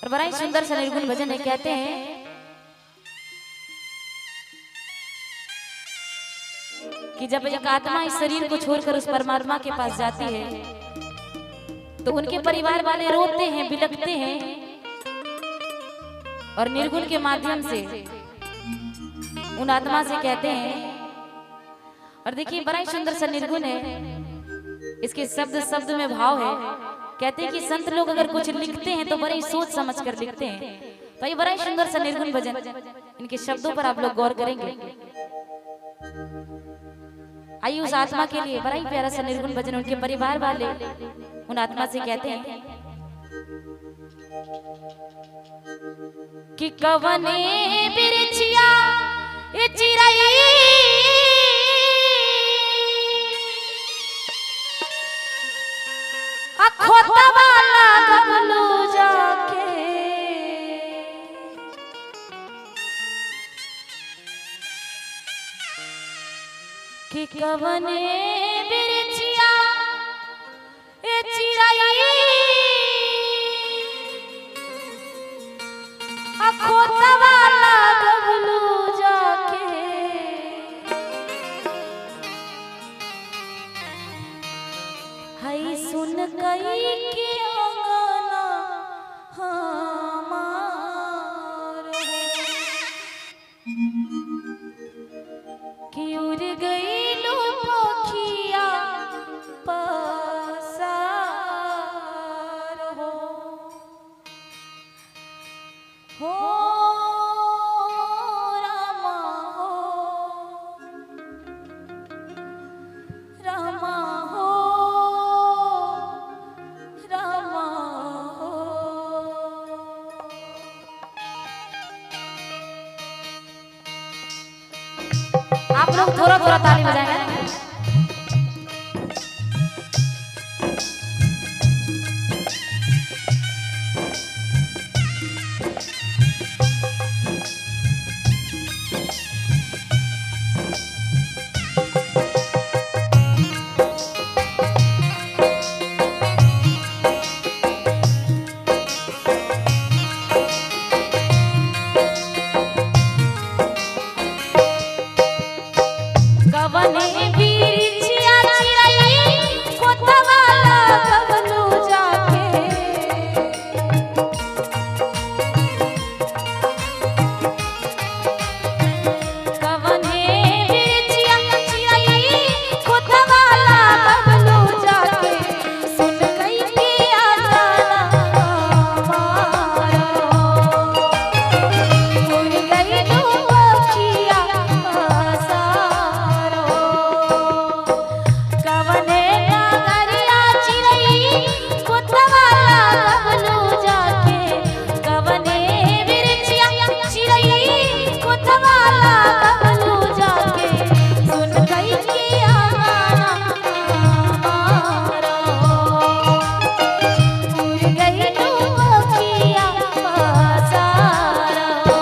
और बड़ा ही सुंदर सा निर्गुण भजन है। कहते हैं कि जब एक आत्मा इस शरीर को छोड़कर उस परमात्मा के पास जाती है तो उनके परिवार वाले रोते हैं, बिलखते हैं और निर्गुण के माध्यम से उन आत्मा से कहते हैं। और देखिए बड़ा ही सुंदर सा निर्गुण है, इसके शब्द शब्द में भाव है। कहते हैं कि संत लोग अगर कुछ लिखते हैं तो बड़े ही सोच समझ कर लिखते हैं। तो ये बड़ा ही सुंदर सा निर्गुण भजन, इनके शब्दों पर आप लोग गौर करेंगे। आइए उस आत्मा के लिए बड़ा ही प्यारा सा निर्गुण भजन उनके परिवार वाले उन आत्मा से कहते हैं कि कवने बिरछिया ए चिराई अखोता वाला गबलू जाके कि कवने बिरछिया ए चिराई अखोता वाला गबलू जाके हई सुन कई के अंगना हमार कि उड़ गई लो पखिया पसार हो रामा हो रामा हो रामा हो। आप लोग थोड़ा थोड़ा ताली बजाएंगे ना। कवने बिरछिया चिराई खोता वाला गबलू जाके कवने बिरछिया चिराई खोता वाला गबलू जाके सुन कई के आ जाना हमारा उड़ गई लो पखिया पसार कवने नागरिया चिरई खोता वाला गबलू जाके कवने बिरछिया चिरई खोता वाला गबलू जाके सुन कई के आना हमारा उड़ गई लो पखिया पसार हो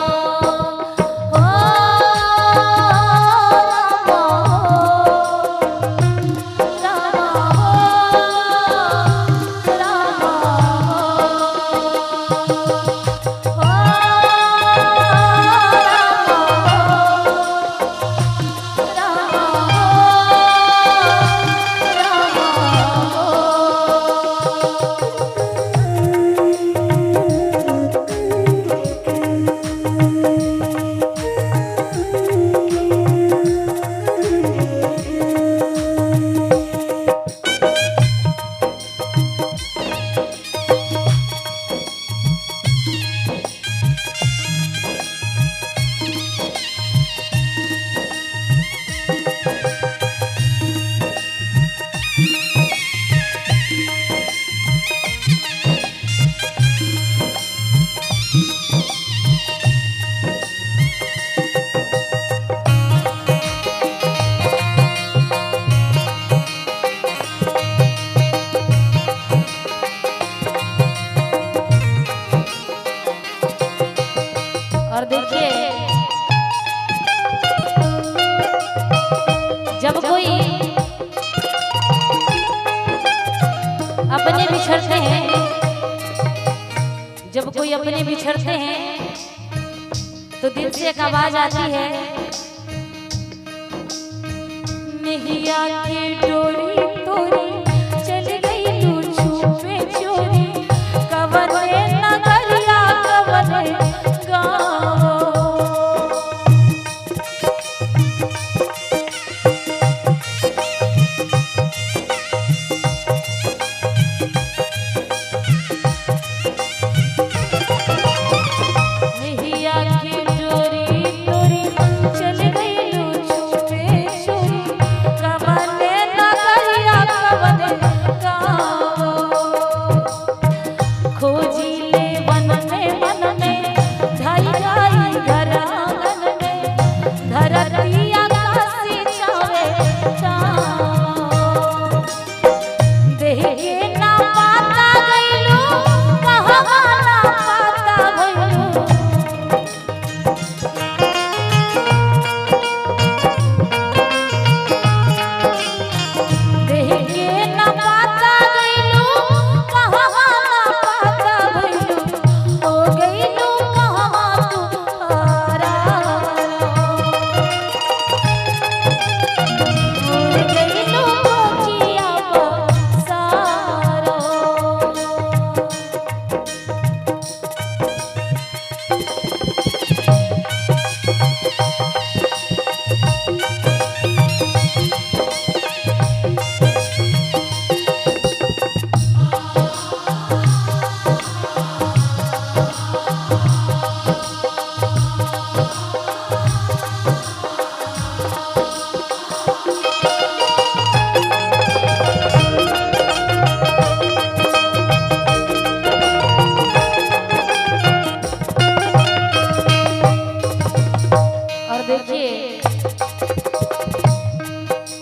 और देखिए जब कोई अपने बिछड़ते हैं जब कोई अपने बिछड़ते हैं तो दिल से एक आवाज आती है, नैया की डोरी तोरी चल गई तू छुपे चोरी, कवरे नगरिया कवरे गाँव।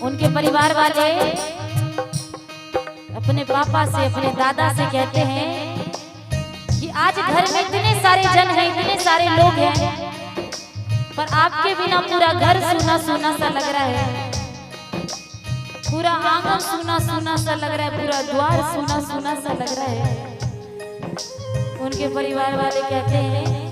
उनके परिवार वाले अपने पापा से अपने दादा से कहते हैं कि आज घर में इतने सारे जन हैं, इतने सारे लोग हैं, पर आपके बिना पूरा घर सूना सूना सा लग रहा है, पूरा आंगन सूना सूना सा लग रहा है, पूरा द्वार सूना सूना सा लग रहा है। उनके परिवार वाले कहते हैं